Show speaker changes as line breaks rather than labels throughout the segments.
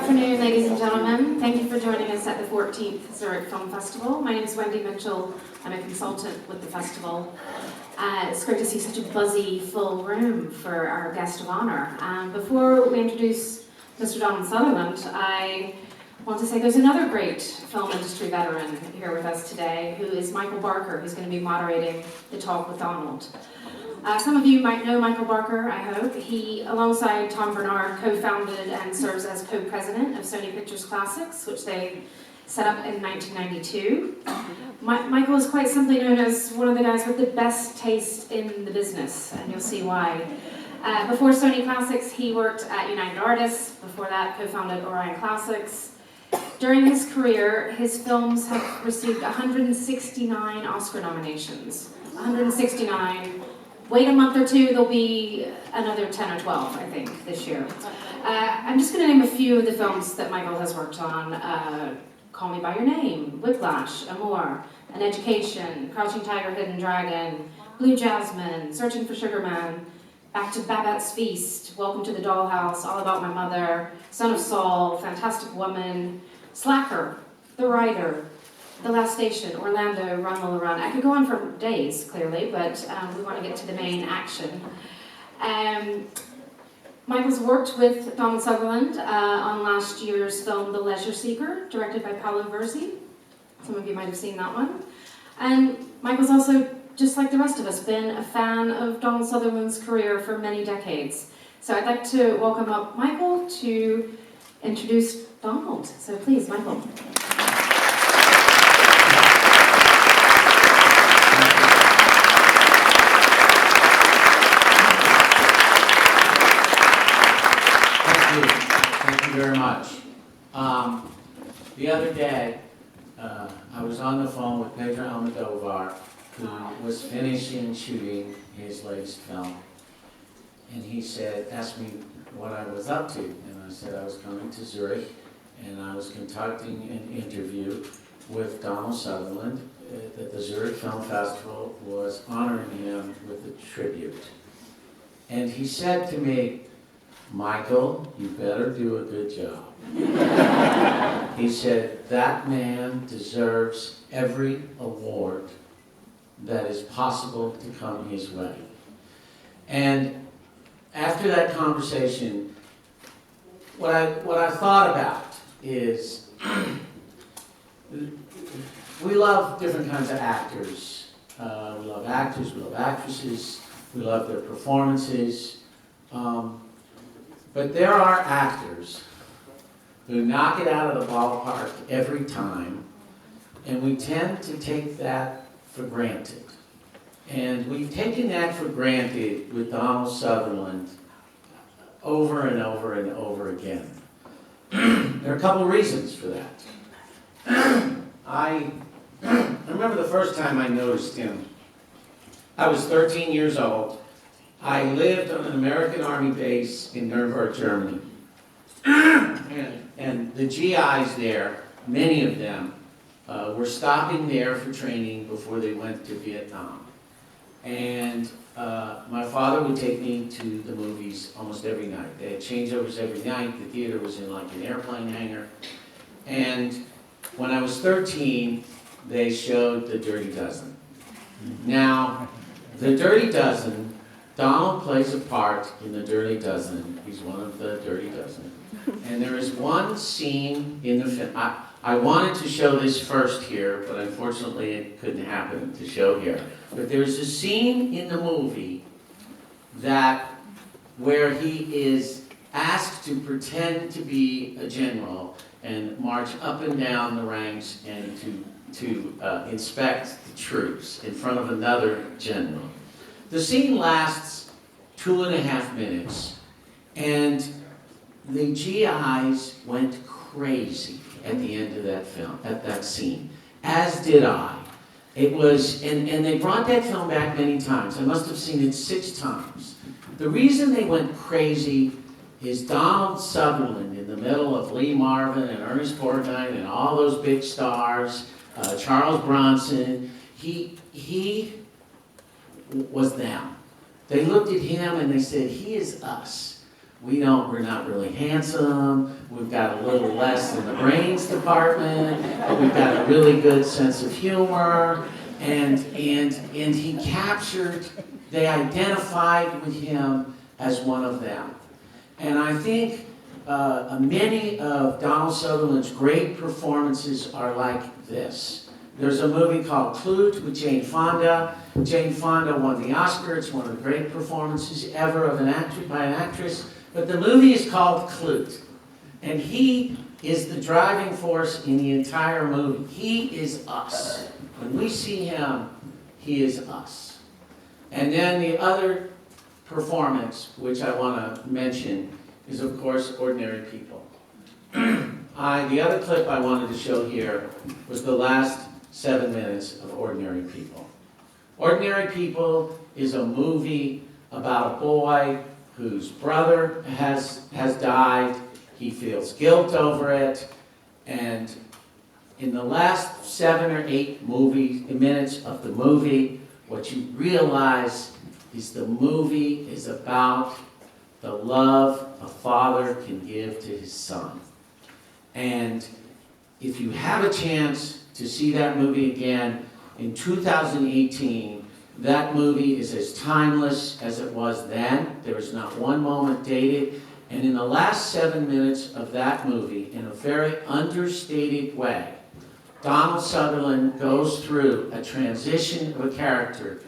afternoon, ladies and gentlemen. Thank you for joining us at the 14th Zurich Film Festival. My name is Wendy Mitchell. I'm a consultant with the festival. It's great to see such a buzzy, full room for our guest of honor. Before we introduce Mr. Donald Sutherland, I want to say there's another great film industry veteran here with us today, who is Michael Barker, who's going to be moderating the talk with Donald. Some of you might know Michael Barker, I hope. He, alongside Tom Bernard, co-founded and serves as co-president of Sony Pictures Classics, which they set up in 1992. Michael is quite simply known as one of the guys with the best taste in the business, and you'll see why. Before Sony Classics, he worked at United Artists. Before that, co-founded Orion Classics. During his career, his films have received 169 Oscar nominations. 169. Wait a month or two, there'll be another 10 or 12, I think, this year. I'm just going to name a few of the films that Michael has worked on. Call Me By Your Name, Whiplash, Amour, An Education, Crouching Tiger, Hidden Dragon, Blue Jasmine, Searching for Sugar Man, Back to Babette's Feast, Welcome to the Dollhouse, All About My Mother, Son of Saul, Fantastic Woman, Slacker, The Rider, The Last Station, Orlando, Run Lola Run. I could go on for days, clearly, but we want to get to the main action. Michael's worked with Donald Sutherland on last year's film The Leisure Seeker, directed by Paolo Verzi. Some of you might have seen that one. And Michael's also, just like the rest of us, been a fan of Donald Sutherland's career for many decades. So I'd like to welcome up Michael to introduce Donald. So please, Michael.
Thank you very much. The other day, I was on the phone with Pedro Almodovar, who was finishing shooting his latest film. And he asked me what I was up to. And I said I was coming to Zurich, and I was conducting an interview with Donald Sutherland that the Zurich Film Festival was honoring him with a tribute. And he said to me, "Michael, you better do a good job." He said, "That man deserves every award that is possible to come his way." And after that conversation, what I thought about is we love different kinds of actors. We love actors, we love actresses, we love their performances. But there are actors who knock it out of the ballpark every time, and we tend to take that for granted. And we've taken that for granted with Donald Sutherland over and over and over again. There are a couple of reasons for that. I remember the first time I noticed him. I was 13 years old. I lived on an American Army base in Nuremberg, Germany. And the GIs there, many of them, were stopping there for training before they went to Vietnam. And my father would take me to the movies almost every night. They had changeovers every night. The theater was in like an airplane hangar. And when I was 13, they showed The Dirty Dozen. Now, The Dirty Dozen, Donald plays a part in The Dirty Dozen. He's one of the Dirty Dozen. And there is one scene in the film. I wanted to show this first here, but unfortunately it couldn't happen to show here. But there's a scene in the movie where he is asked to pretend to be a general and march up and down the ranks and to inspect the troops in front of another general. The scene lasts 2.5 minutes, and the GIs went crazy at the end of that film, at that scene, as did I. It was, and they brought that film back many times. I must have seen it 6 times. The reason they went crazy is Donald Sutherland in the middle of Lee Marvin and Ernest Borgnine and all those big stars, Charles Bronson. He was them. They looked at him and they said, "He is us. we're not really handsome, we've got a little less in the brains department, but we've got a really good sense of humor, and he captured, they identified with him as one of them. And I think many of Donald Sutherland's great performances are like this. There's a movie called Clute with Jane Fonda. Jane Fonda won the Oscar. It's one of the great performances ever of by an actress. But the movie is called Clute. And he is the driving force in the entire movie. He is us. When we see him, he is us. And then the other performance, which I want to mention, is of course Ordinary People. The other clip I wanted to show here was the last 7 minutes of Ordinary People. Ordinary People is a movie about a boy whose brother has died. He feels guilt over it, and in the last 7 or 8 minutes of the movie, what you realize is the movie is about the love a father can give to his son. And if you have a chance to see that movie again in 2018, that movie is as timeless as it was then. There is not one moment dated. And in the last 7 minutes of that movie, in a very understated way, Donald Sutherland goes through a transition of a character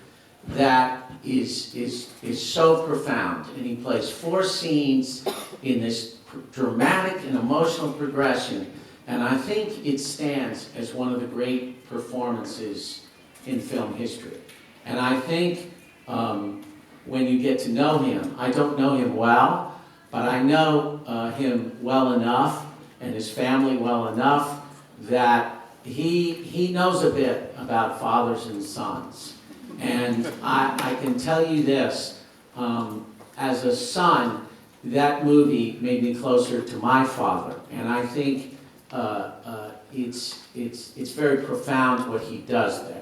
that is so profound. And he plays 4 scenes in this dramatic and emotional progression. And I think it stands as one of the great performances in film history. And I think when you get to know him, I don't know him well, but I know him well enough and his family well enough that he knows a bit about fathers and sons. And I can tell you this, as a son, that movie made me closer to my father. And I think it's very profound what he does there.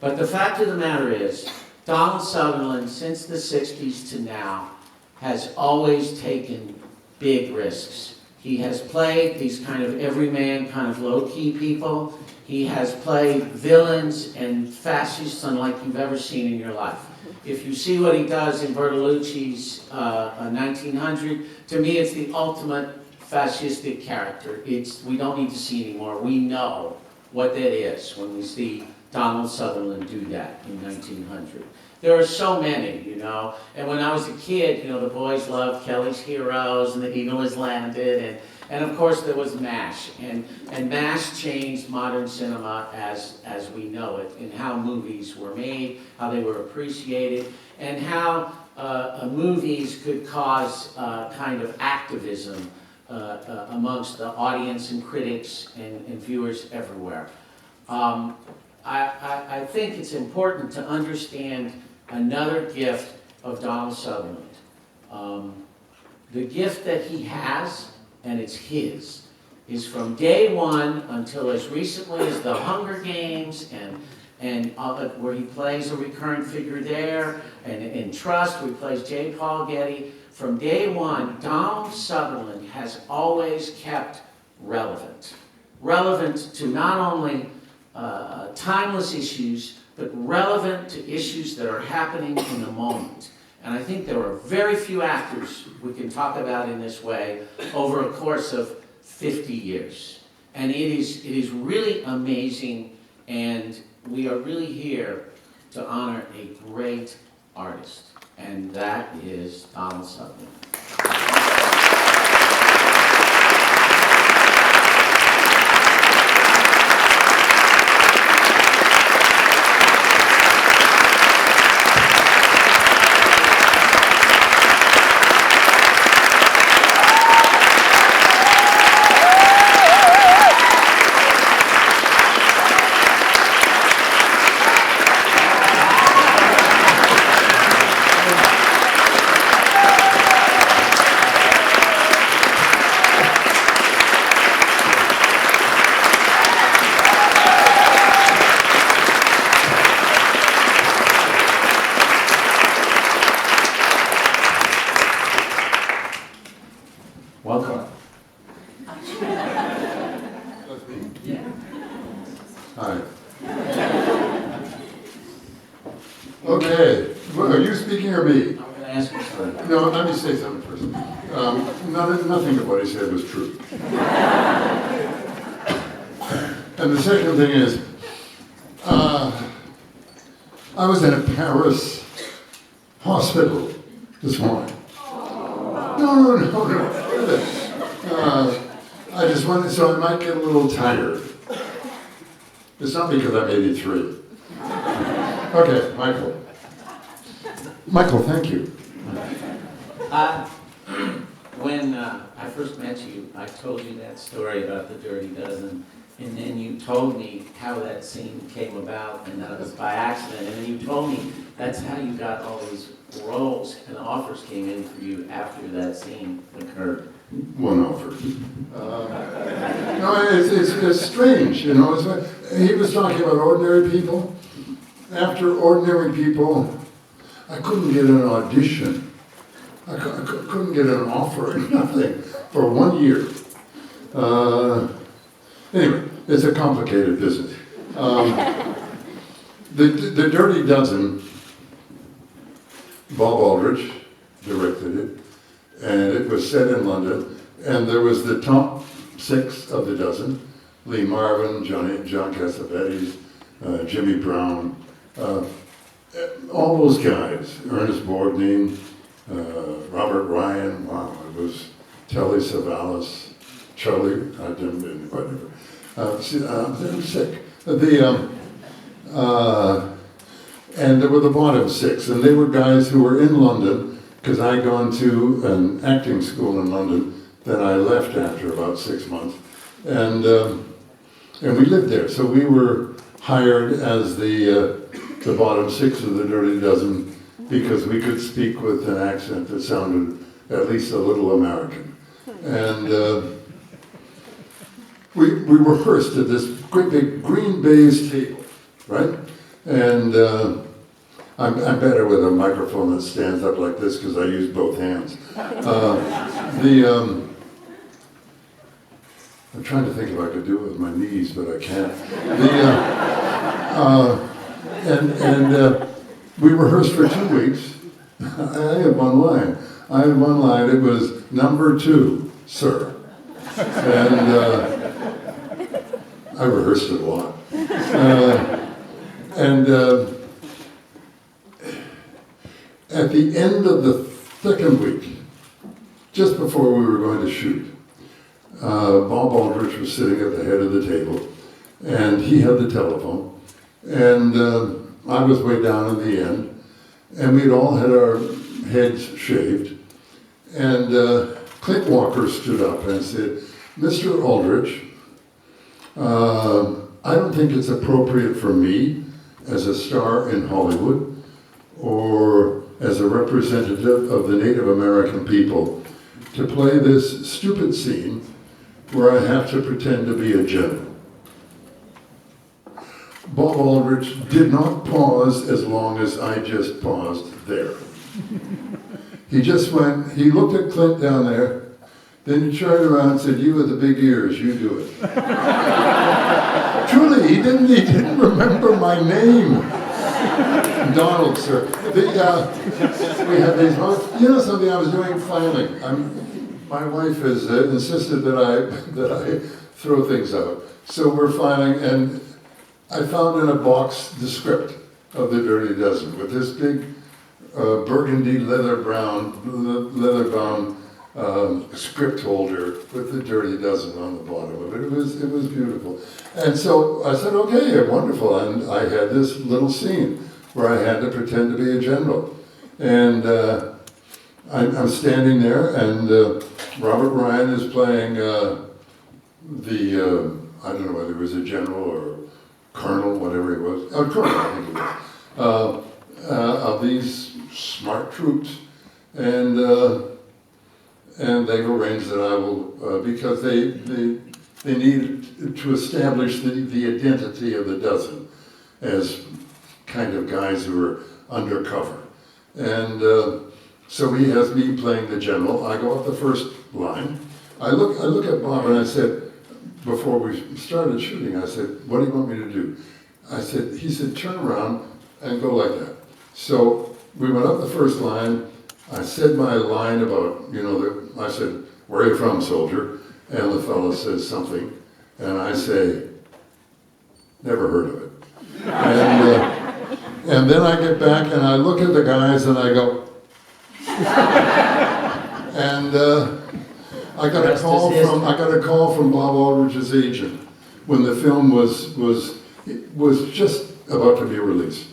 But the fact of the matter is, Donald Sutherland, since the 60s to now, has always taken big risks. He has played these kind of everyman, kind of low-key people. He has played villains and fascists unlike you've ever seen in your life. If you see what he does in Bertolucci's 1900, to me it's the ultimate fascistic character. We don't need to see anymore. We know what that is when we see Donald Sutherland do that in 1900. There are so many, you know. And when I was a kid, you know, the boys loved Kelly's Heroes and The Eagle Has Landed, and of course there was MASH. And MASH changed modern cinema as we know it, and how movies were made, how they were appreciated, and how movies could cause kind of activism amongst the audience and critics and viewers everywhere. I think it's important to understand another gift of Donald Sutherland. The gift that he has, and it's his, is from day one until as recently as The Hunger Games and where he plays a recurrent figure there, and in Trust where he plays J. Paul Getty. From day one, Donald Sutherland has always kept relevant. Relevant to not only timeless issues, but relevant to issues that are happening in the moment. And I think there are very few actors we can talk about in this way over a course of 50 years. And it is really amazing, and we are really here to honor a great artist, and that is Donald Sutherland.
Okay, well, are you speaking or me?
I'm gonna ask you something.
No, let me say something first. Nothing of what he said was true. And the second thing is, I was in a Paris hospital this morning. No. I just wanted, so I might get a little tired. It's not because I'm 83. Okay, Michael. Michael, thank you.
When I first met you, I told you that story about the Dirty Dozen, and then you told me how that scene came about, and that it was by accident, and then you told me that's how you got all these roles and offers came in for you after that scene occurred.
One offer. No, it's strange, you know. He was talking about ordinary people. After ordinary people, I couldn't get an audition. I couldn't get an offer, nothing, for 1 year. Anyway, it's a complicated business. The Dirty Dozen, Bob Aldrich directed it, and it was set in London, and there was the top 6 of the dozen: Lee Marvin, John Cassavetes, Jimmy Brown, all those guys, Ernest Borgnine, Robert Ryan, wow, it was Telly Savalas, Charlie, I didn't, whatever. They were sick. And there were the bottom 6, and they were guys who were in London, because I'd gone to an acting school in London, then I left after about 6 months, and we lived there. So we were hired as the bottom 6 of the Dirty Dozen, because we could speak with an accent that sounded at least a little American. And we rehearsed at this great big green baize table, right? And I'm better with a microphone that stands up like this because I use both hands. I'm trying to think if I could do it with my knees, but I can't. We rehearsed for 2 weeks. I had one line. It was, "Number 2, sir." And I rehearsed it a lot. At the end of the second week, just before we were going to shoot, Bob Aldrich was sitting at the head of the table, and he had the telephone, and I was way down in the end, and we'd all had our heads shaved, and Clint Walker stood up and said, "Mr. Aldrich, I don't think it's appropriate for me as a star in Hollywood or as a representative of the Native American people to play this stupid scene where I have to pretend to be a general." Bob Aldrich did not pause as long as I just paused there. He just went, he looked at Clint down there, then he turned around and said, "You with the big ears, you do it." Truly, he didn't remember my name. Donald, sir. We had these moments. You know something, I was doing filing. My wife has insisted that I throw things out. So we're filing, and I found in a box the script of the Dirty Dozen with this big burgundy leather-bound script holder with the Dirty Dozen on the bottom of it. It was beautiful. And so I said, okay, wonderful. And I had this little scene where I had to pretend to be a general. And I'm standing there, and Robert Ryan is playing I don't know whether he was a general or colonel, whatever he was. Oh, colonel, I think he was. Of these smart troops. And they've arranged that I will, because they need to establish the identity of the dozen as kind of guys who are undercover. And so he has me playing the general. I go up the first line. I look at Bob and I said, before we started shooting, I said, "What do you want me to do?" He said, "Turn around and go like that." So we went up the first line. I said my line about, I said, "Where are you from, soldier?" And the fellow says something, and I say, "Never heard of it." And then I get back and I look at the guys and I go, and I got a call from Bob Aldrich's agent when the film was just about to be released,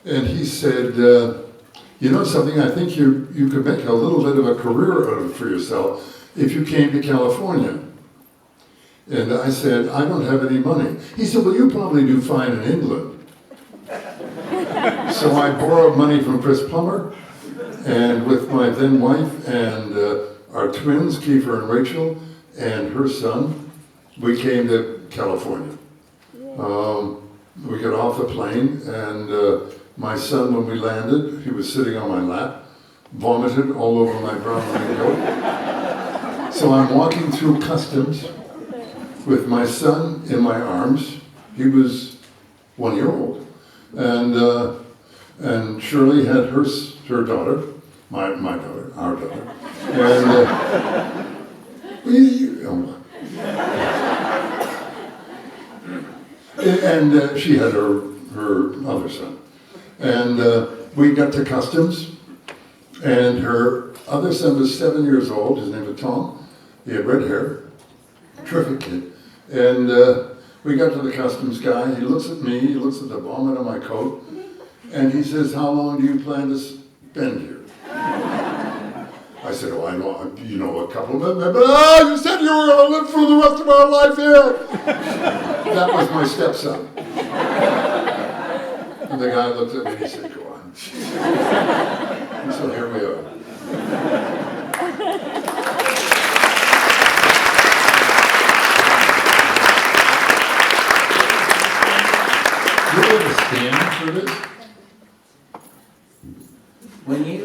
and he said, "You know something? I think you could make a little bit of a career out of it for yourself if you came to California." And I said, "I don't have any money." He said, "Well, you probably do fine in England." So I borrowed money from Chris Plummer, and with my then wife and our twins, Kiefer and Rachel, and her son, we came to California. We got off the plane, and my son, when we landed, he was sitting on my lap, vomited all over my brown raincoat. So I'm walking through customs with my son in my arms. He was 1 year old. And Shirley had her daughter, my daughter, our daughter. And she had her other son. And we got to customs, and her other son was 7 years old. His name was Tom. He had red hair, terrific kid. And we got to the customs guy. He looks at me, he looks at the vomit on my coat, and he says, "How long do you plan to spend here?" I said, "Oh, I know, a couple of minutes." But you said you were going to live through the rest of our life here. That was my stepson. And the guy looked at me and he said, "Go on." And so here we are. Do you have a stand for this?
When you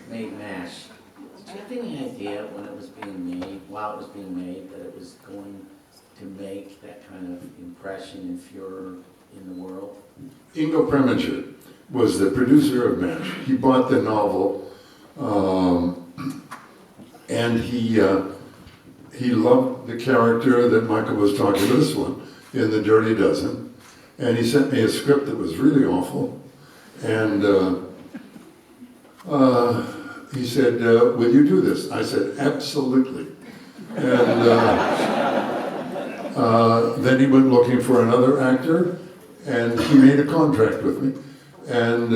made MASH, did you have any idea when it was being made, while it was being made, that it was going to make that kind of impression and furor in the world?
Ingo Preminger was the producer of MASH. He bought the novel, and he loved the character that Michael was talking about, this one, in The Dirty Dozen. And he sent me a script that was really awful. And he said, "Will you do this?" I said, "Absolutely." And then he went looking for another actor, and he made a contract with me. And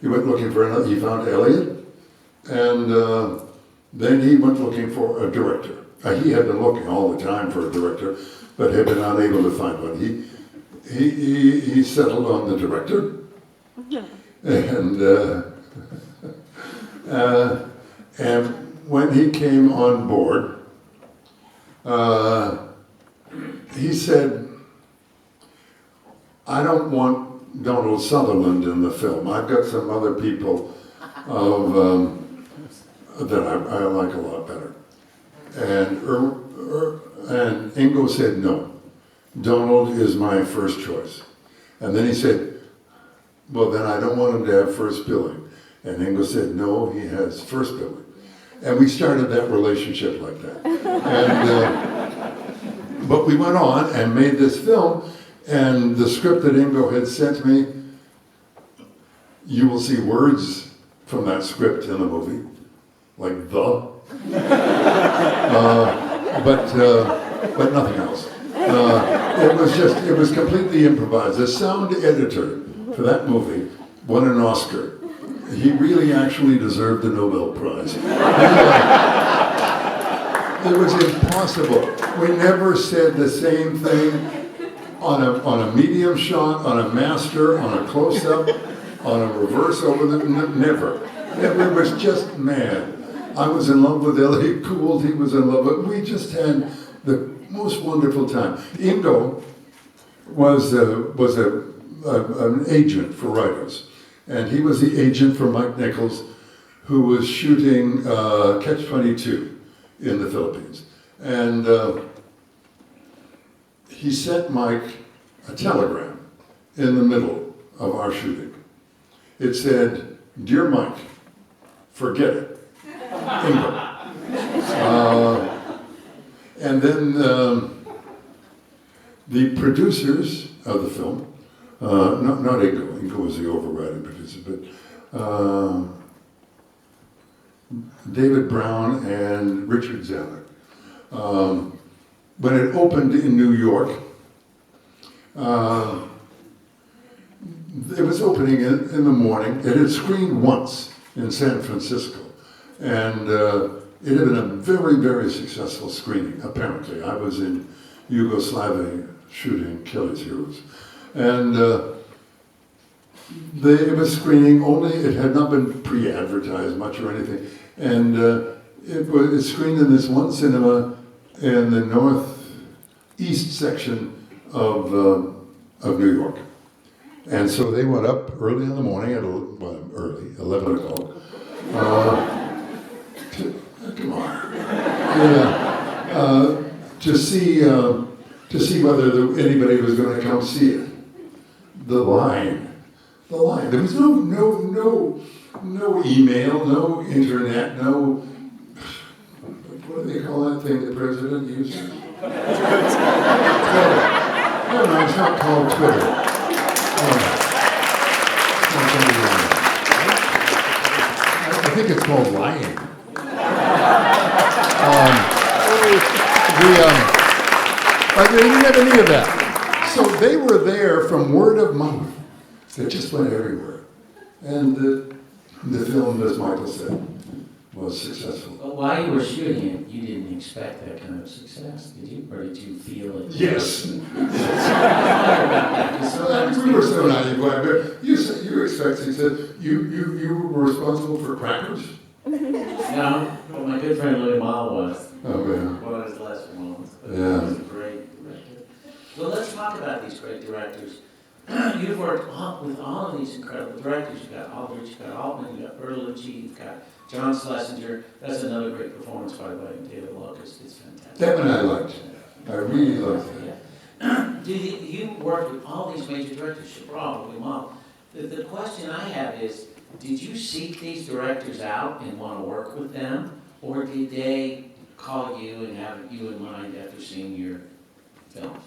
he went looking for another, he found Elliot, and then he went looking for a director. He had been looking all the time for a director, but had been unable to find one. He settled on the director, and when he came on board, he said, "I don't want Donald Sutherland in the film. I've got some other people that I like a lot better." And Ingo said, "No, Donald is my first choice." And then he said, "Well, then I don't want him to have first billing." And Ingo said, "No, he has first billing." And we started that relationship like that. But we went on and made this film, and the script that Ingo had sent me, you will see words from that script in the movie, like "the," but nothing else. It was completely improvised. The sound editor for that movie won an Oscar. He really actually deserved the Nobel Prize. It was impossible. We never said the same thing on a medium shot, on a master, on a close-up, on a reverse over the, never. It was just mad. I was in love with Elliot Gould, he was in love with, we just had the most wonderful time. Ingo was an agent for writers, and he was the agent for Mike Nichols, who was shooting Catch-22 in the Philippines. And he sent Mike a telegram in the middle of our shooting. It said, "Dear Mike, forget it." Ingo. And then the producers of the film, not Ingo. Ingo was the overriding producer, but David Brown and Richard Zeller. When it opened in New York, it was opening in the morning. It had screened once in San Francisco, and it had been a very, very successful screening, apparently. I was in Yugoslavia shooting Kelly's Heroes. And it was screening only, it had not been pre-advertised much or anything. And it screened in this one cinema in the northeast section of New York. And so they went up early in the morning, at 11 o'clock. Come on. Yeah. To see whether anybody was going to come see it. The line. There was no email, no internet, no. What do they call that thing the president uses? Twitter. No, it's not called Twitter. I think it's called lying. But they didn't have any of that. So they were there from word of mouth. It just went everywhere. And the film, as Michael said, was successful.
But while you were shooting it, you didn't expect that kind of success, did you? Or did you feel it?
Yes. We were so naive. You expect success. You were responsible for Crackers?
No, but my good friend Louis Malle was.
Oh, man.
One of his lesser moments. But
Yeah.
He was a great director. So let's talk about these great directors. You've worked with all of these incredible directors. You've got Aldrich, you've got Altman, you've got Bertolucci, you've got John Schlesinger. That's another great performance, by the way, David Locust. It's fantastic.
That one I liked. I really liked it.
Yeah. You worked with all these major directors, Chabrol, Louis Malle. The question I have is, did you seek these directors out and want to work with them? Or did they call you and have you in mind after seeing your films?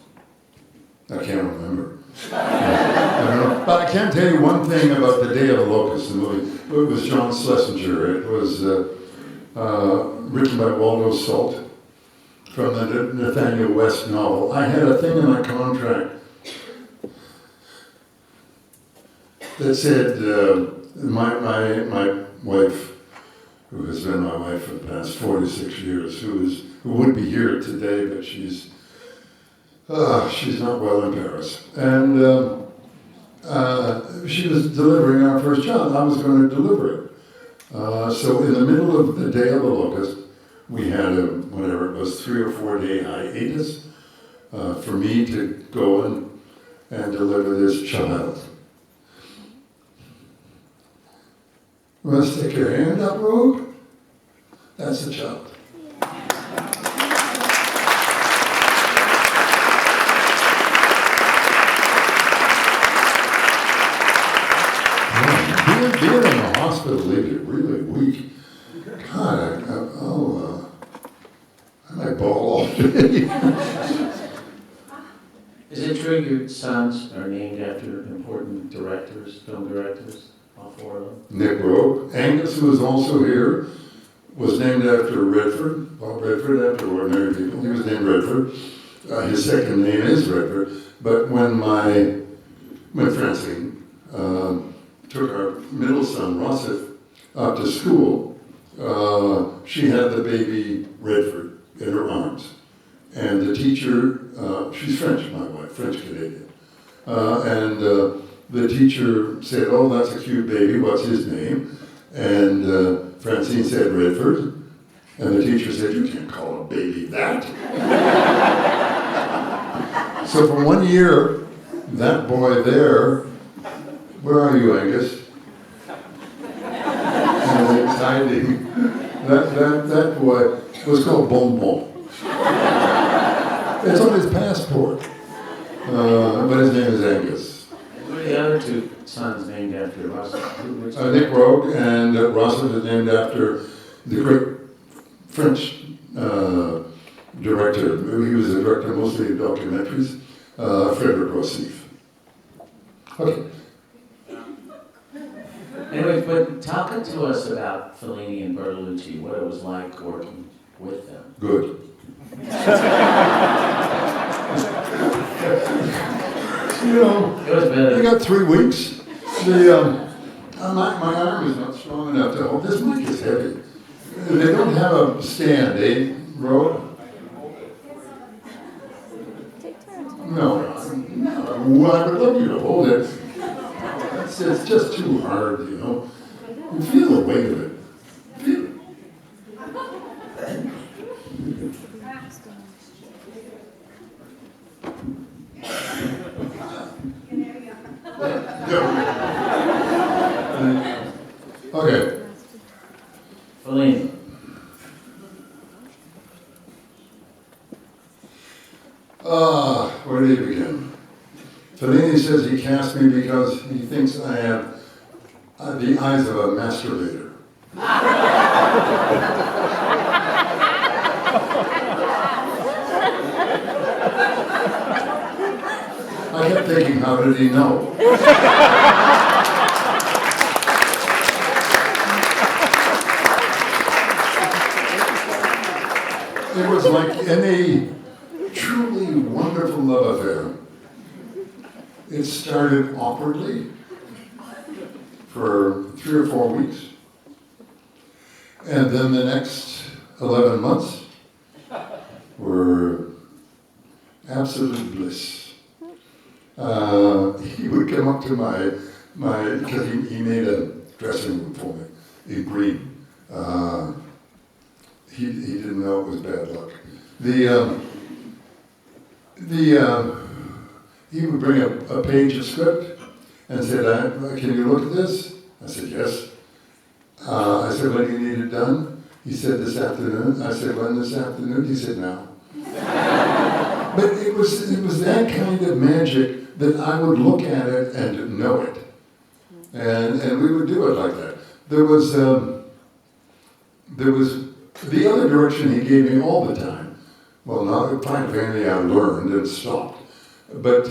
I can't remember. I don't know. But I can tell you one thing about The Day of the Locust, the movie. It was John Schlesinger. It was written by Waldo Salt from the Nathaniel West novel. I had a thing in my contract that said my wife, who has been my wife for the past 46 years, who would be here today, but she's not well in Paris. And she was delivering our first child. I was going to deliver it. So in the middle of The Day of the Locust, we had whatever it was, 3 or 4 day hiatus for me to go and deliver this child. You want to stick your hand up, Rogue? That's the child. Being in the hospital leaves you really weak. God, I might ball off.
Is it true your sons are named after important directors, film directors, all 4 of them?
Nick Rogue. Angus, who is also here, was named after Redford. Bob Redford, after Ordinary People. He was named Redford. His second name is Redford. But when Francine took our middle son, Rossif, up to school, she had the baby Redford in her arms. And the teacher, she's French, my wife, French-Canadian. And the teacher said, "Oh, that's a cute baby, what's his name?" And Francine said, "Redford." And the teacher said, "You can't call a baby that." So for 1 year, that boy there, where are you, Angus? Exciting. That boy was called Bonbon. It's on his passport. But his name is Angus.
What the other two sons named after Russell? Which
Nick Rogue and Russell is named after the great French director. He was a director mostly of documentaries, Frederic Rossif. Okay.
Anyway, but talk to us about Fellini and Bertolucci, what it was like working with them.
Good. You know,
It was better.
we got 3 weeks. My arm is not strong enough to hold. This mic is heavy. They don't have a stand, eh, Rod? No, well, I would love you to hold it. It's just too hard, you know. You feel the weight of it. Feel it. Okay.
Fellini.
Where do you begin? Fellini says he cast me because he thinks I have the eyes of a masturbator. I kept thinking, how did he know? It was like any truly wonderful love affair. It started awkwardly for 3 or 4 weeks. And then the next 11 months were absolute bliss. He would come up to my because he made a dressing room for me in green. He didn't know it was bad luck. He would bring a page of script and said, can you look at this? I said, yes. I said, when do you need it done? He said, this afternoon. I said, when this afternoon? He said, now. But it was that kind of magic that I would look at it and know it. And we would do it like that. There was the other direction he gave me all the time. Well, not finally I learned and stopped. But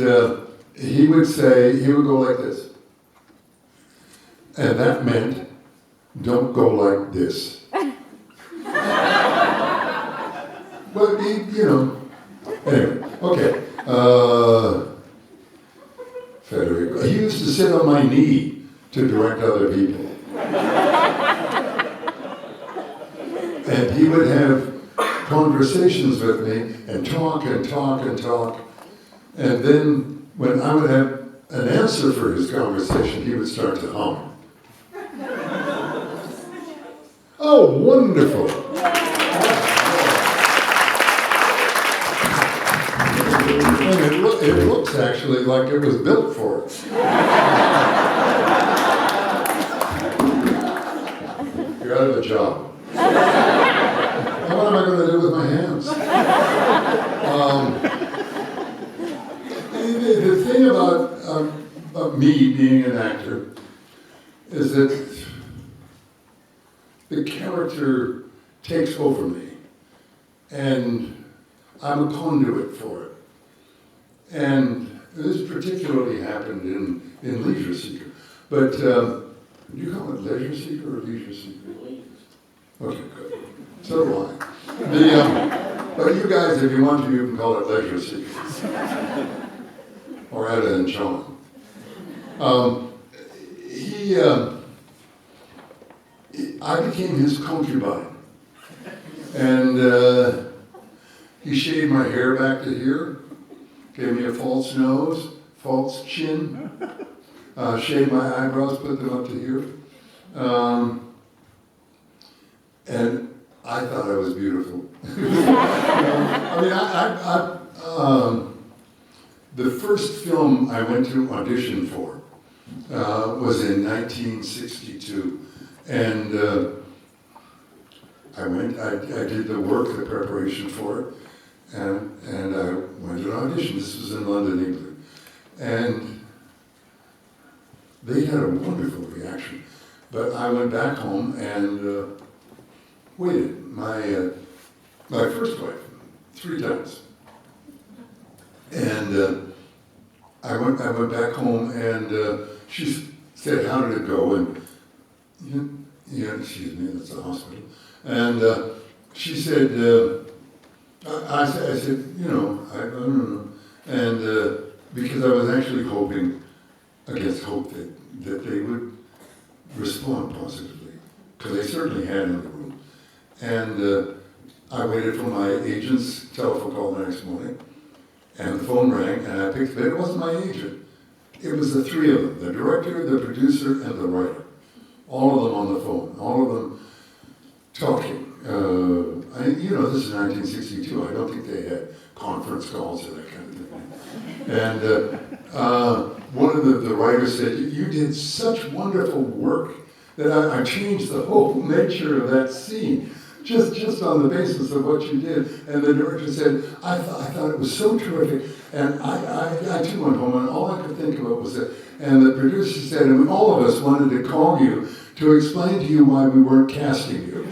he would go like this. And that meant, don't go like this. Well, you know, anyway, okay. Federico, he used to sit on my knee to direct other people. And he would have conversations with me and talk and talk and talk. And then when I would have an answer for his conversation, he would start to hum. Oh, wonderful. And it looks actually like it was built for it. You're out of a job. What am I going to do with my hands? The thing about me being an actor is that the character takes over me, and I'm a conduit for it. And this particularly happened in Leisure Seeker. But do you call it Leisure Seeker or Leisure Seeker? Okay, good. So do I. But you guys, if you want to, you can call it Leisure Seeker. Or Etta and John. I became his concubine. And he shaved my hair back to here, gave me a false nose, false chin, shaved my eyebrows, put them up to here. And I thought I was beautiful. The first film I went to audition for was in 1962. And I did the work, the preparation for it, and I went to an audition. This was in London, England. And they had a wonderful reaction. But I went back home and waited. My first wife, 3 times. And I went back home and she said, how did it go? And, yeah, excuse me, that's the hospital. And she said, I said, I don't know. And because I was actually hoping, against hope, that they would respond positively, because they certainly had in the room. And I waited for my agent's telephone call the next morning, and the phone rang, and I picked it. It wasn't my agent. It was the 3 of them, the director, the producer, and the writer. All of them on the phone, all of them talking. This is 1962. I don't think they had conference calls or that kind of thing. And one of the writers said, you did such wonderful work that I changed the whole nature of that scene, just on the basis of what you did. And the director said, I thought it was so terrific. And I too went home, and all I could think about was that. And the producer said, and all of us wanted to call you to explain to you why we weren't casting you.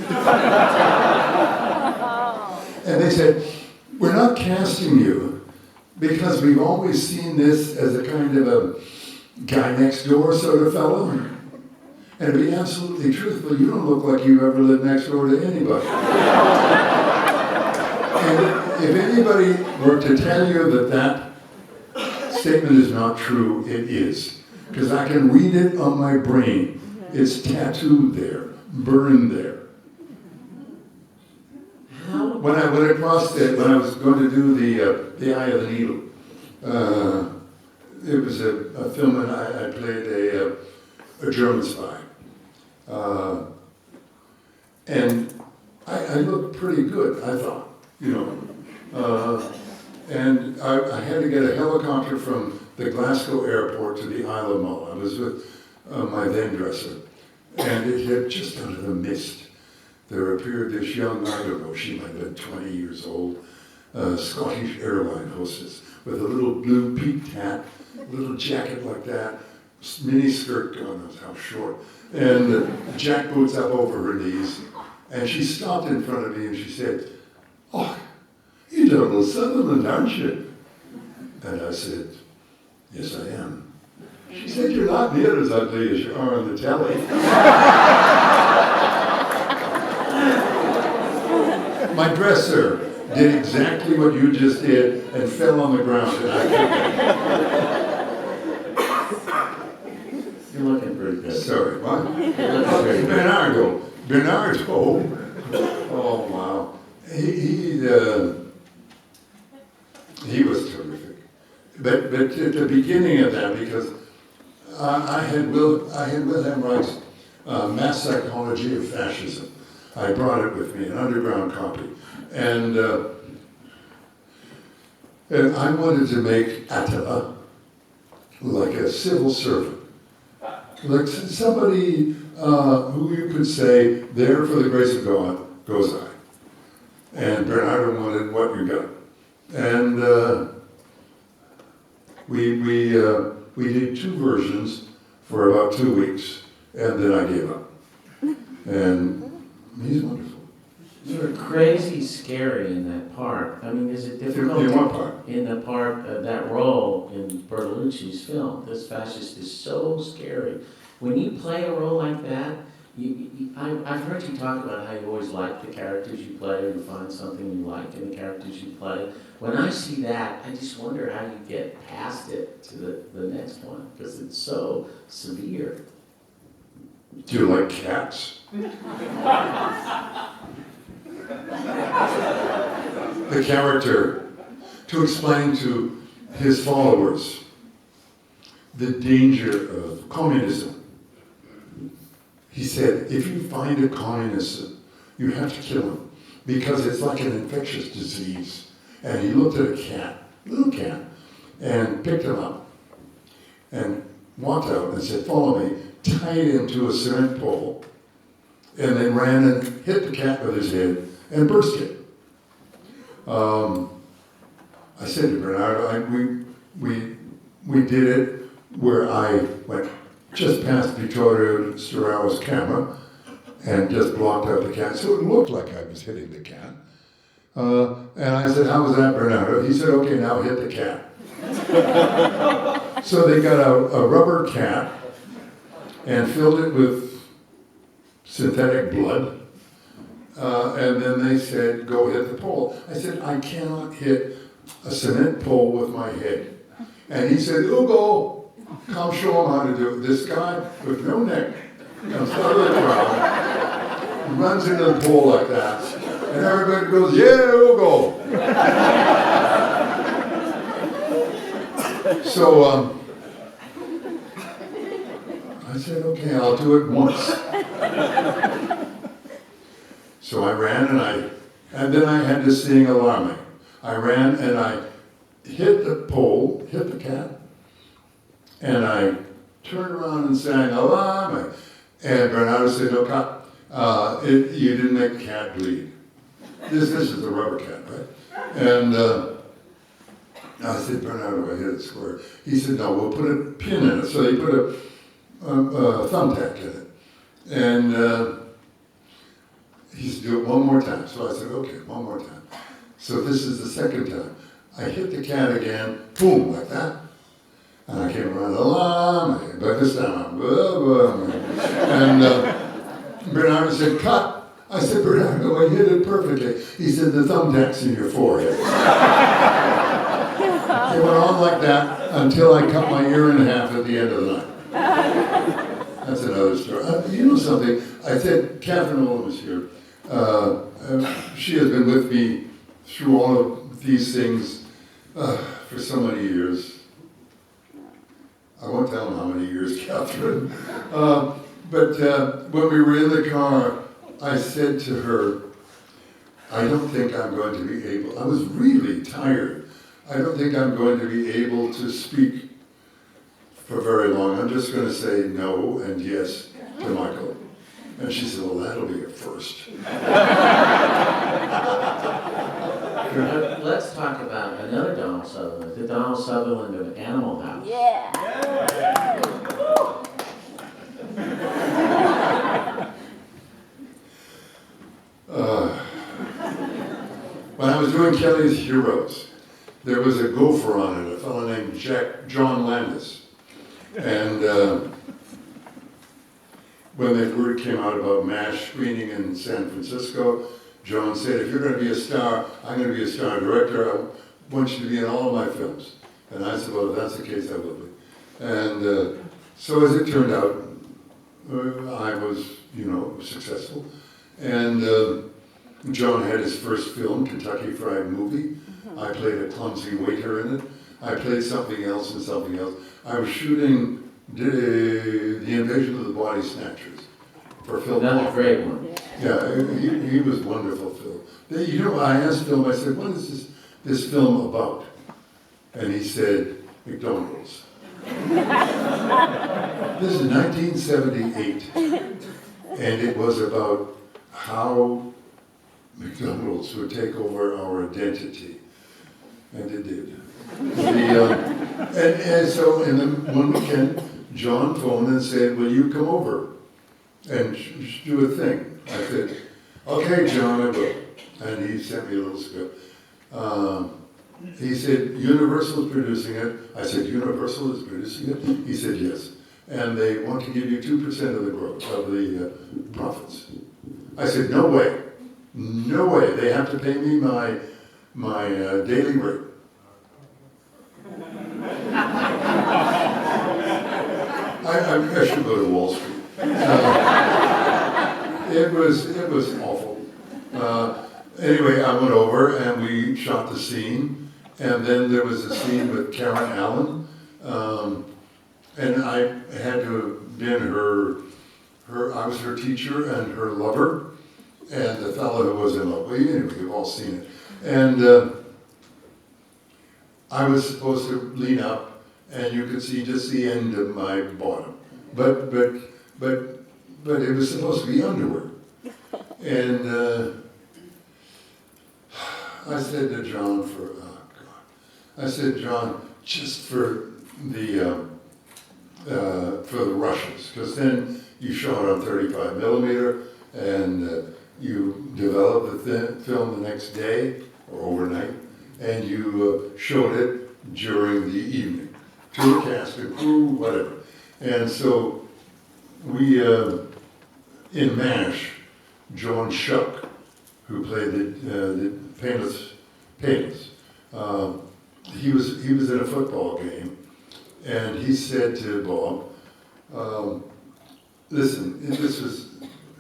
And they said, we're not casting you because we've always seen this as a kind of a guy next door sort of fellow. And to be absolutely truthful, you don't look like you've ever lived next door to anybody. And if anybody were to tell you that statement is not true, it is. Because I can read it on my brain. It's tattooed there, burned there. When I crossed it, when I was going to do the Eye of the Needle, it was a film, and I played a German spy. And I looked pretty good, I thought, and I had to get a helicopter from the Glasgow airport to the Isle of Mull. I was with my then dresser, and it had just under the mist. There appeared this young, I don't know, she might have been 20 years old, Scottish airline hostess with a little blue peaked hat, a little jacket like that, mini skirt, God knows how short, and jack boots up over her knees. And she stopped in front of me and she said, "Oh, you're Donald Sutherland, aren't you?" And I said, "Yes, I am." She said, "You're not near as ugly as you are on the telly." My dresser did exactly what you just did and fell on the ground. And I
You're looking pretty good.
Sorry, what?
Good.
Bernardo. Oh, wow. He was terrific. But at the beginning of that, because I had Wilhelm Reich's Mass Psychology of Fascism. I brought it with me, an underground copy. And I wanted to make Attila like a civil servant. Like somebody who you could say, there for the grace of God goes I. And Bernardo wanted what you got. And we did 2 versions for about 2 weeks, and then I gave up. And he's wonderful.
You're crazy scary in that part. I mean, is it difficult?
In what part?
In the part of that role in Bertolucci's film. This fascist is so scary. When you play a role like that, I've heard you talk about how you always like the characters you play, you find something you like in the characters you play. When I see that, I just wonder how you get past it to the next one, because it's so severe.
Do you like cats? The character, to explain to his followers the danger of communism. He said, if you find a communist, you have to kill him, because it's like an infectious disease. And he looked at a cat, little cat, and picked him up and walked out and said, "Follow me," tied him to a cement pole, and then ran and hit the cat with his head and burst it. I said to Bernardo, we did it where I went, just past Vittorio Storaro's camera and just blocked out the cat. So it looked like I was hitting the cat. And I said, "How was that, Bernardo?" He said, "Okay, now hit the cat." So they got a rubber cat and filled it with synthetic blood. And then they said, "Go hit the pole." I said, "I cannot hit a cement pole with my head." And he said, "Ugo, come show him how to do it." This guy with no neck comes out of the crowd, runs into the pole like that, and everybody goes, "Yeah, Ugo." So I said, "Okay, I'll do it once." So I ran and then I had to sing alarme. I ran and I hit the pole, hit the cat, and I turned around and sang alarme. And Bernardo said, "No, cat, you didn't make the cat bleed." This is a rubber cat, right? And I said, "Bernardo, I hit it square." He said, "No, we'll put a pin in it." So they put a thumbtack in it. And he said, "Do it one more time." So I said, "Okay, one more time." So this is the second time. I hit the cat again, boom, like that. And I came around, alarm, but this time I'm, blah, blah, blah. And Bernardo said, "Cut." I said, "Bernardo, I hit it perfectly." He said, "The thumbtack's in your forehead." It went on like that until I cut my ear in half at the end of the night. That's another story. You know something? I said, Catherine Owen was here. She has been with me through all of these things for so many years. I won't tell them how many years, Catherine. But when we were in the car, I said to her, "I don't think I'm going to be able," I was really tired. "I don't think I'm going to be able to speak for very long. I'm just going to say no and yes to Michael." And she said, "Well, that'll be a first."
Let's talk about another Donald Sutherland, the Donald Sutherland of Animal House.
Yeah.
When I was doing Kelly's Heroes, there was a gopher on it, a fellow named John Landis. And when the word came out about MASH screening in San Francisco, John said, "If you're going to be a star, I'm going to be a star director. I want you to be in all of my films." And I said, "Well, if that's the case, I will be." And so as it turned out, I was, successful. And John had his first film, Kentucky Fried Movie. I played a clumsy waiter in it. I played something else and something else. I was shooting the Invasion of the Body Snatchers for Phil.
Another great one.
Yeah, he was wonderful, Phil. I asked Phil, I said, "What is this film about?" And he said, "McDonald's." This is 1978, and it was about how McDonald's would take over our identity, and it did. And so one weekend, John phoned and said, "Will you come over and do a thing?" I said, "Okay, John, I will." And he sent me a little script. He said, "Universal is producing it." I said, "Universal is producing it?" He said, "Yes. And they want to give you 2% of the growth, of the profits." I said, "No way. No way. They have to pay me my daily rate." I should go to Wall Street. It was awful. Anyway, I went over and we shot the scene, and then there was a scene with Karen Allen, and I had to have been I was her teacher and her lover, and the fellow who was in love with you. Anyway, you've all seen it. And I was supposed to lean up, and you could see just the end of my bottom, but it was supposed to be underwear. And I said to John, I said, "John, just for the Russian, because then you shot on 35 millimeter, and you developed the film the next day or overnight, and you showed it during the evening to a cast and crew, whatever. And so we, in MASH, John Shuck, who played the Painless, he was in a football game, and he said to Bob, listen, this was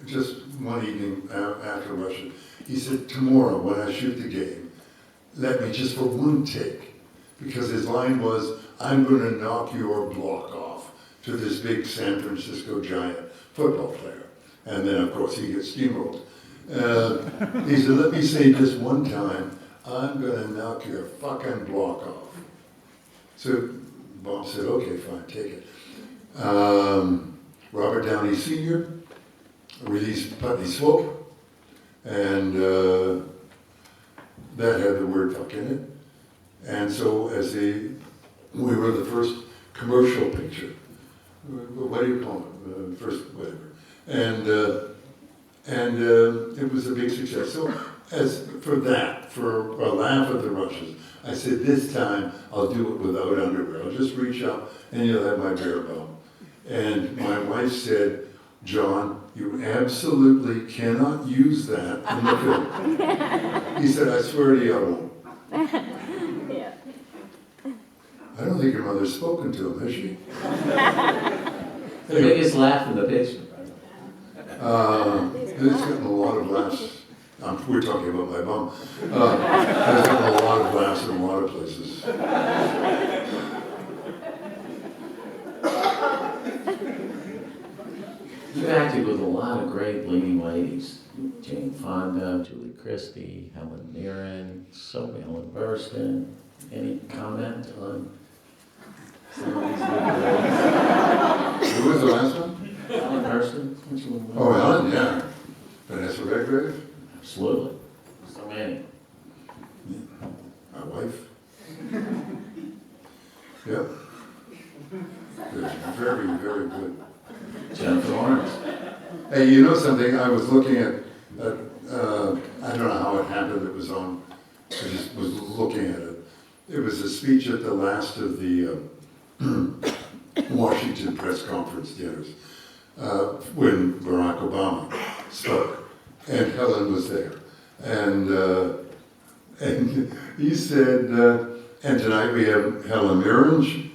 just one evening after Russia. He said, tomorrow when I shoot the game, let me just for one take, because his line was, I'm going to knock your block off to this big San Francisco Giant football player. And then, of course, he gets steamrolled. He said, let me say this one time, I'm going to knock your fucking block off. So Bob said, okay, fine, take it. Robert Downey Sr. released Putney Swope, and that had the word fuck in it. And so we were the first commercial picture. What do you call it? First whatever. And it was a big success. So as for that, for a laugh at the Russians, I said, this time I'll do it without underwear. I'll just reach up and you'll have my bare bum. And my wife said, John, you absolutely cannot use that in the film. He said, I swear to you, I won't.
Yeah.
I don't think your mother's spoken to him, has she?
The biggest laugh in the picture.
It's gotten a lot of laughs. We're talking about my bum. It's gotten a lot of laughs in a lot of places.
You've acted with a lot of great leading ladies. Jane Fonda, Julie Christie, Helen Mirren, Ellen Burstyn. Any comment on some of these leading ladies?
Who was the last one?
Ellen Burstyn?
Oh, Helen, yeah. Vanessa Redgrave,
Absolutely. So many.
my wife. Yep. They're very, very good.
Jennifer Lawrence.
Hey, you know something? I was looking at I don't know how it happened. It was on. I just was looking at it. It was a speech at the last of the Washington press conference dinners when Barack Obama spoke, and Helen was there, and he said, and tonight we have Helen Mirren,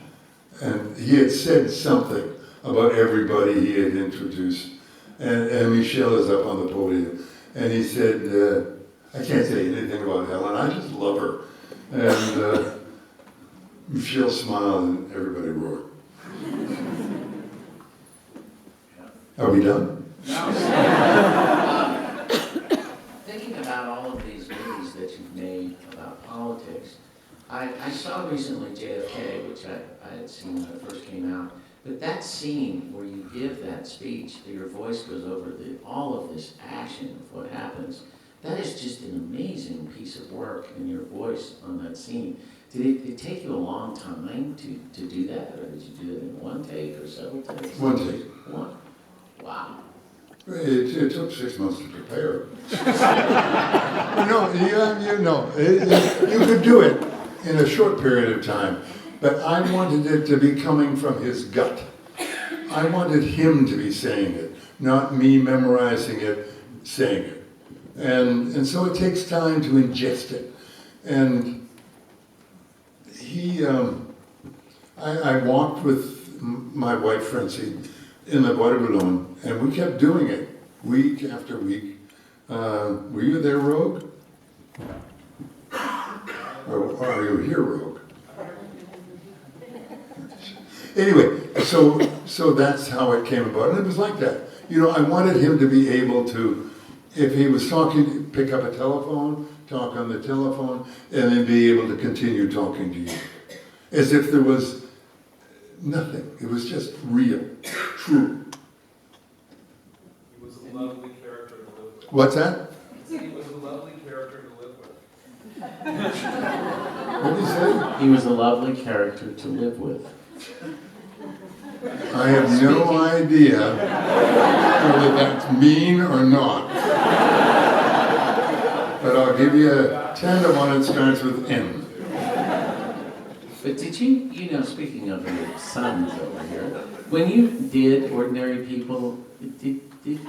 and he had said something about everybody he had introduced. And Michelle is up on the podium. And he said, I can't say anything about Helen, I just love her. And Michelle smiled and everybody roared. Are we done?
Thinking about all of these movies that you've made about politics, I saw recently JFK, which I had seen when it first came out. But that scene where you give that speech, that your voice goes over all of this action of what happens, that is just an amazing piece of work in your voice on that scene. Did it take you a long time to do that, or did you do it in one take or several takes?
One take.
One. Wow.
It took 6 months to prepare. No, you could do it in a short period of time. But I wanted it to be coming from his gut. I wanted him to be saying it, not me memorizing it, saying it. And so it takes time to ingest it. And I walked with my wife, Francie, in the Bois de Boulogne, and we kept doing it week after week. Were you there, Rogue? Or are you here, Rogue? Anyway, so that's how it came about, and it was like that. You know, I wanted him to be able to, if he was talking, pick up a telephone, talk on the telephone, and then be able to continue talking to you. As if there was nothing. It was just real, true.
He was a lovely character to live with.
What's that?
He was a lovely character to live with.
What did he say?
He was a lovely character to live with.
I have no idea whether that's mean or not. But I'll give you a 10 to 1, it starts with M.
But did you, speaking of your sons over here, when you did Ordinary People, did you,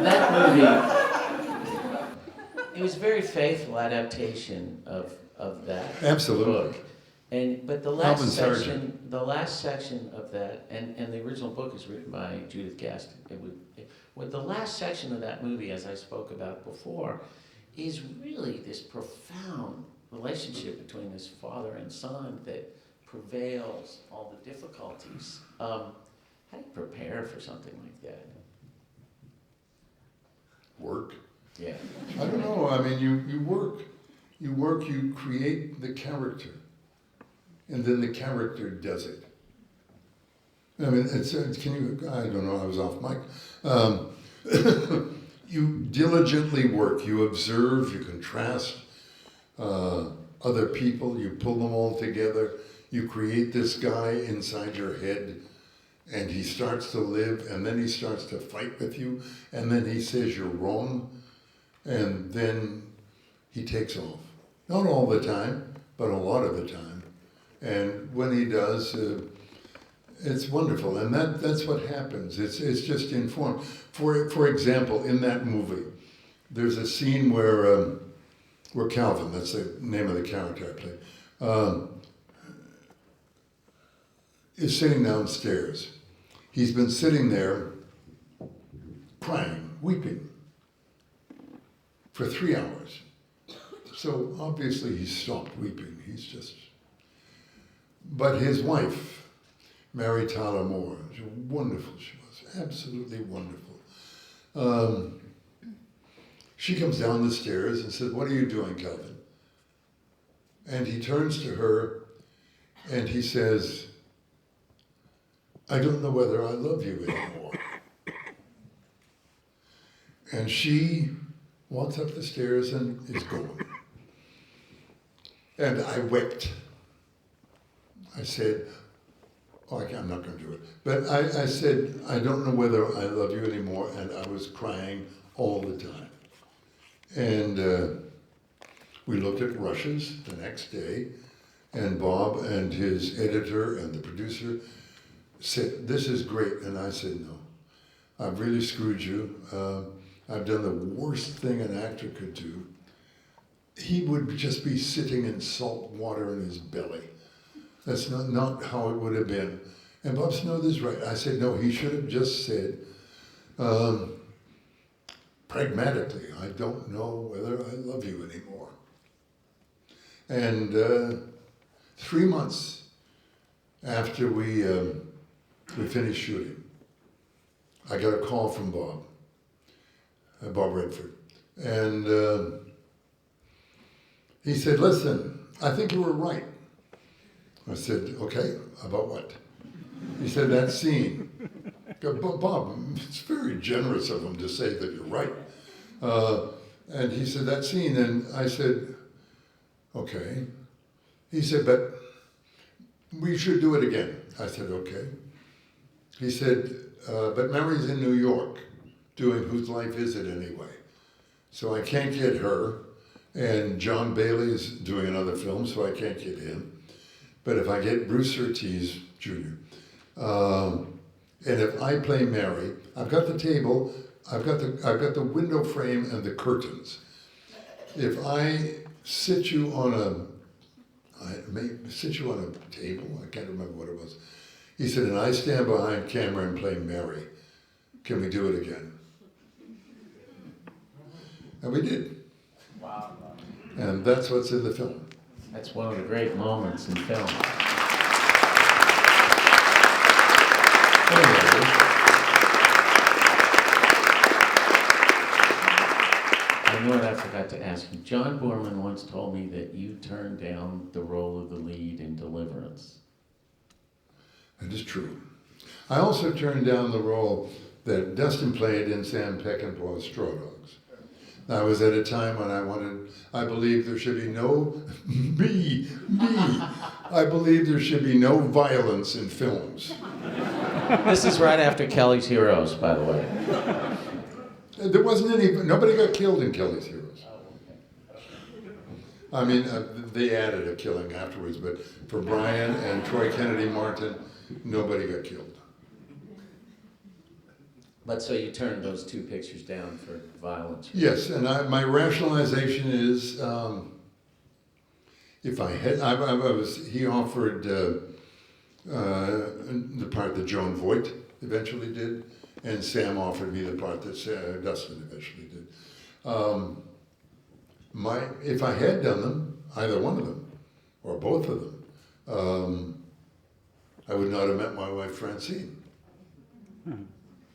that movie, it was a very faithful adaptation of that
Absolutely.
book. But the
Alvin
last
Sargent.
section of that, and the original book is written by Judith Gaston. The last section of that movie, as I spoke about before, is really this profound relationship between this father and son that prevails all the difficulties. How do you prepare for something like that?
Work.
Yeah.
I don't know. I mean, you work. You create the character. And then the character does it. I mean, I don't know, I was off mic. You diligently work. You observe, you contrast other people, you pull them all together. You create this guy inside your head, and he starts to live, and then he starts to fight with you, and then he says you're wrong, and then he takes off. Not all the time, but a lot of the time. And when he does, it's wonderful, and that's what happens. It's just informed. For example, in that movie, there's a scene where Calvin, that's the name of the character I play, is sitting downstairs. He's been sitting there crying, weeping, for 3 hours. So obviously he stopped weeping. But his wife, Mary Tyler Moore, she was wonderful. She was absolutely wonderful. She comes down the stairs and said, "What are you doing, Calvin?" And he turns to her and he says, "I don't know whether I love you anymore." And she walks up the stairs and is gone. And I wept. I said, I'm not going to do it. But I said, "I don't know whether I love you anymore," and I was crying all the time. And we looked at rushes the next day, and Bob and his editor and the producer said, "This is great." And I said, "No, I've really screwed you. I've done the worst thing an actor could do." He would just be sitting in salt water in his belly. That's not how it would have been. And Bob said, "No, this is right." I said, "No, he should have just said, pragmatically, I don't know whether I love you anymore." And 3 months after we finished shooting, I got a call from Bob Redford. And he said, "Listen, I think you were right." I said, "Okay, about what?" He said, "That scene." Bob, it's very generous of him to say that you're right. And he said, "That scene," and I said, "Okay." He said, "But we should do it again." I said, "Okay." He said, "But Mary's in New York doing Whose Life Is It Anyway? So I can't get her, and John Bailey's doing another film, so I can't get him. But if I get Bruce Surtees Jr., and if I play Mary, I've got the table, I've got the window frame and the curtains. If I sit you on a table, I can't remember what it was." He said, "And I stand behind camera and play Mary. Can we do it again?" And we did.
Wow.
And that's what's in the film.
That's one of the great moments in film.
Anyway,
I know what I forgot to ask you. John Boorman once told me that you turned down the role of the lead in Deliverance.
that is true. I also turned down the role that Dustin played in Sam Peckinpah's Straw Dogs. I was at a time when I believed there should be no, I believe there should be no violence in films.
This is right after Kelly's Heroes, by the way.
There wasn't nobody got killed in Kelly's Heroes. I mean, they added a killing afterwards, but for Brian and Troy Kennedy Martin, nobody got killed.
But so you turned those two pictures down for violence?
Yes, and my rationalization is, if I had, he offered the part that Joan Voight eventually did, and Sam offered me the part that Dustin eventually did. If I had done them, either one of them, or both of them, I would not have met my wife Francine.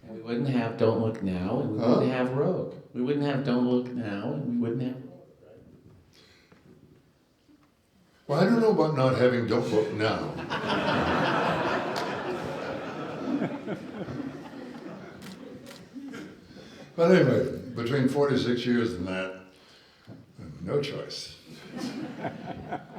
And we wouldn't have Don't Look Now, and we wouldn't have Rogue. We wouldn't have Don't Look Now, and we wouldn't have Rogue, right?
Well, I don't know about not having Don't Look Now. But anyway, between 46 years and that, no choice.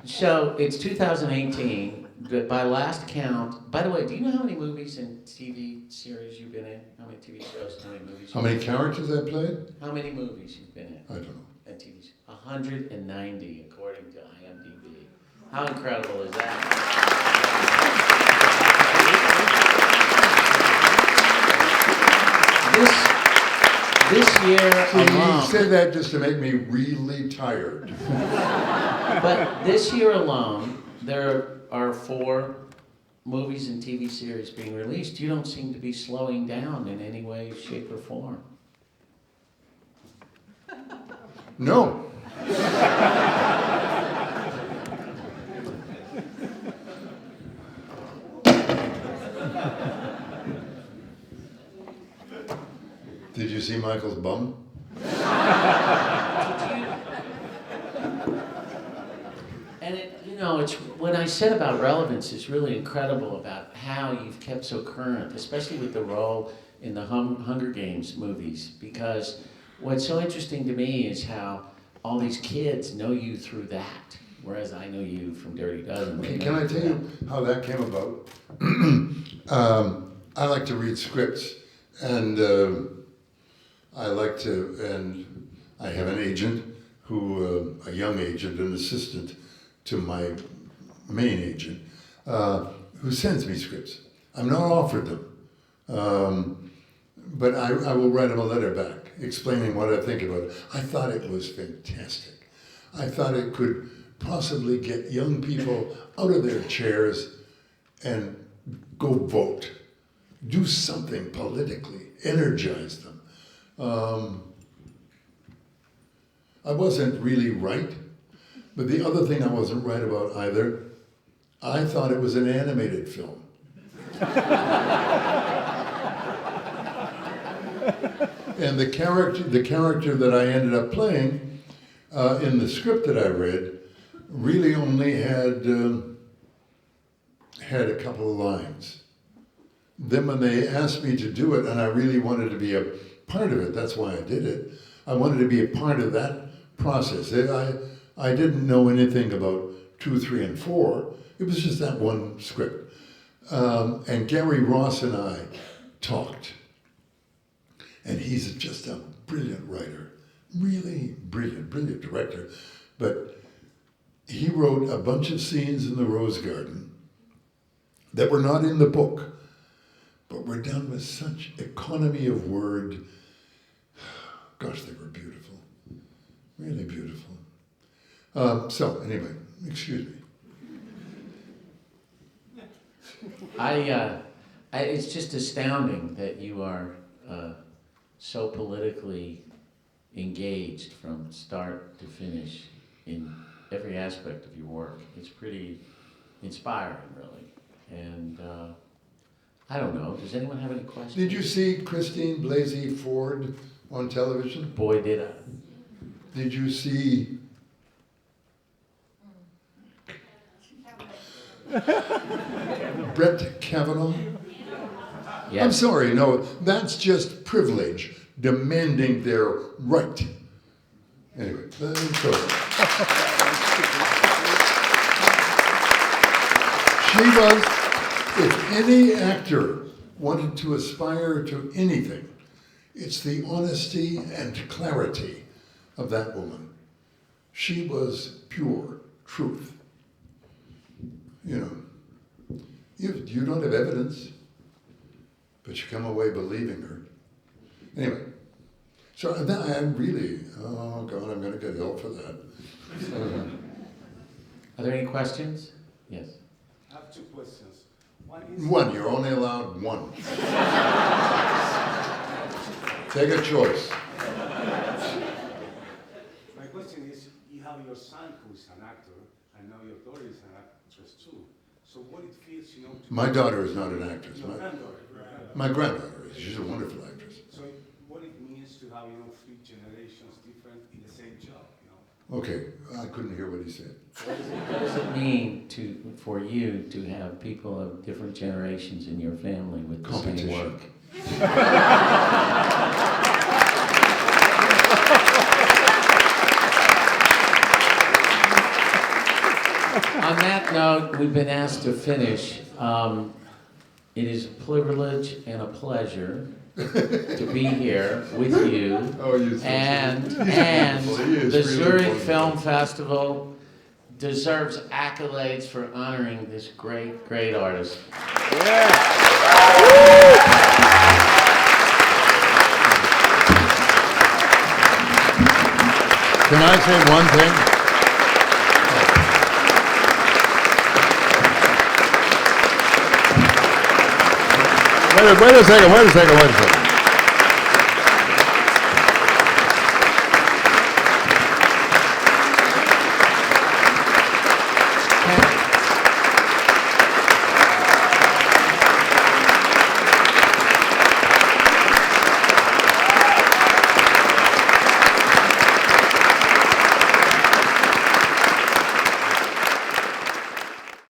So it's 2018. But by last count, by the way, do you know how many movies and TV series you've been in? How many TV shows? How many movies?
How many characters I played?
How many movies you've been in?
I don't know.
And TV shows? 190, according to IMDb. How incredible is that? This year alone.
You said that just to make me really tired.
But this year alone, there are 4 movies and TV series being released. You don't seem to be slowing down in any way, shape, or form.
No. Did you see Michael's bum?
And it's what I said about relevance is really incredible about how you've kept so current, especially with the role in the Hunger Games movies. Because what's so interesting to me is how all these kids know you through that, whereas I know you from Dirty Dozen.
Okay, can I tell you how that came about? I like to read scripts, and I have an agent who, a young agent, an assistant to my main agent, who sends me scripts. I'm not offered them, but I will write him a letter back explaining what I think about it. I thought it was fantastic. I thought it could possibly get young people out of their chairs and go vote. Do something politically, energize them. I wasn't really right, but the other thing I wasn't right about either, I thought it was an animated film. And the character that I ended up playing in the script that I read really only had a couple of lines. Then when they asked me to do it, and I really wanted to be a part of it, that's why I did it, I wanted to be a part of that process. I didn't know anything about 2, 3, and 4. It was just that one script. And Gary Ross and I talked. And he's just a brilliant writer, really brilliant director. But he wrote a bunch of scenes in the Rose Garden that were not in the book, but were done with such economy of word. Gosh, they were beautiful, really beautiful. So anyway, excuse me.
It's just astounding that you are so politically engaged from start to finish in every aspect of your work. It's pretty inspiring, really. And I don't know, does anyone have any questions?
Did you see Christine Blasey Ford on television?
Boy, did I.
Did you see Brett Kavanaugh?
Yes.
I'm sorry, no, that's just privilege demanding their right Anyway, so. She was, if any actor wanted to aspire to anything, it's the honesty and clarity of that woman. She was pure truth. You know, you don't have evidence, but you come away believing her. Anyway, so I really, oh God, I'm going to get ill for that.
Are there any questions? Yes.
I have 2 questions.
One, you're only allowed one. Take a choice.
My question is, you have your son who is an actor, and now your daughter is an actress too. So what it feels, you know, to
My daughter is not an actress.
your granddaughter.
My granddaughter is. She's a wonderful actress.
So what it means to have, you know, 3 generations different in the same job, you know?
Okay, I couldn't hear what he said.
What does it mean for you to have people of different generations in your family with the same work? On that note, we've been asked to finish. It is a privilege and a pleasure to be here with you.
Oh, you're so
And
sweet. He is
the
really
Zurich
wonderful.
Film Festival deserves accolades for honoring this great, great artist.
Can I say one thing? Wait a second.